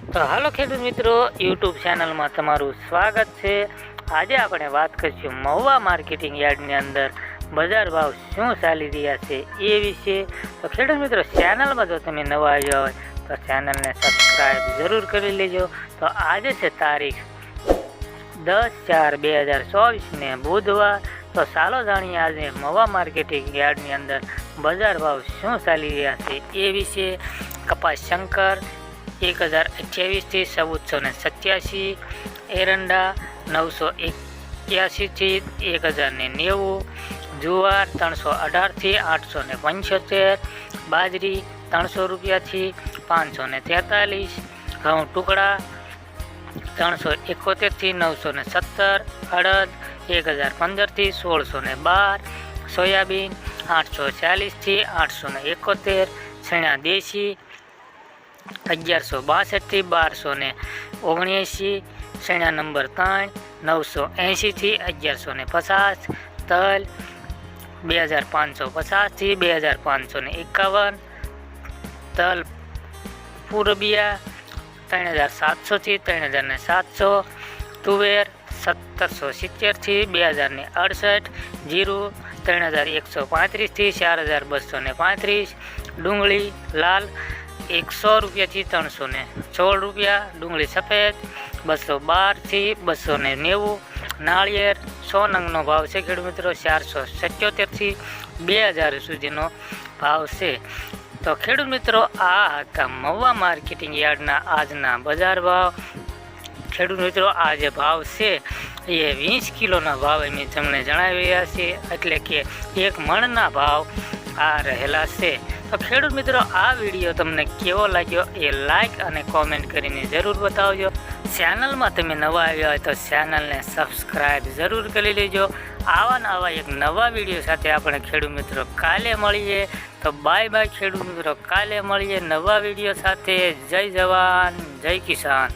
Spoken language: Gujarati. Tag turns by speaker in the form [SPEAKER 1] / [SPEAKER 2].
[SPEAKER 1] તો હાલો ખેડૂત મિત્રો, યુટ્યુબ ચેનલમાં તમારું સ્વાગત છે। આજે આપણે વાત કરીશું મહુવા માર્કેટિંગ યાર્ડની અંદર બજાર ભાવ શું ચાલી રહ્યા છે એ વિશે। તો ખેડૂત મિત્રો, ચેનલમાં જો તમે નવા આવ્યા હોય તો ચેનલને સબસ્ક્રાઈબ જરૂર કરી લેજો। તો આજે છે તારીખ 10/4/2024 ને બુધવાર। તો ચાલો જાણીએ આજે મહુવા માર્કેટિંગ યાર્ડની અંદર બજાર ભાવ શું ચાલી રહ્યા છે એ વિશે। કપાસ શંકર 1028 થી 1487, એરંડા 981 થી 1090, જુવાર 318 થી 875, બાજરી 300 રૂપિયા થી 543, ઘઉં ટુકડા 371 થી 917, અડદ 1015 થી 1612, સોયાબીન 840 થી 871, ચણા દેશી 1162 થી 1279, ચણા નંબર 3 980 થી 1150, તલ 2550 થી 2551, તલ પૂરબિયા 3700 થી 3700, તુવેર 1770 થી 2068, જીરું 3135 થી 4235, ડુંગળી લાલ 100 રૂપિયા થી 316 રૂપિયા, ડુંગળી સફેદ 212 થી 290, નાળિયેર 100 નંગનો ભાવ છે ખેડૂત મિત્રો 477 થી 2000 સુધીનો ભાવ છે। તો ખેડૂત મિત્રો, આ હતા મહુવા માર્કેટિંગ યાર્ડના આજના બજાર ભાવ। ખેડૂત મિત્રો, આ જે ભાવ છે એ 20 કિલોના ભાવ અમે તમને જણાવી રહ્યા છીએ, એટલે કે 1 મણના ભાવ આ રહેલા છે। તો ખેડૂત મિત્રો, આ વિડીયો તમને કેવો લાગ્યો એ લાઈક અને કોમેન્ટ કરીને જરૂર બતાવજો। ચેનલમાં તમે નવા આવ્યા હોય તો ચેનલને સબસ્ક્રાઈબ જરૂર કરી લેજો। આવા એક નવા વિડીયો સાથે આપણે ખેડૂત મિત્રો કાલે મળીએ। તો બાય બાય ખેડૂત મિત્રો, કાલે મળીએ નવા વિડીયો સાથે। જય જવાન જય કિસાન।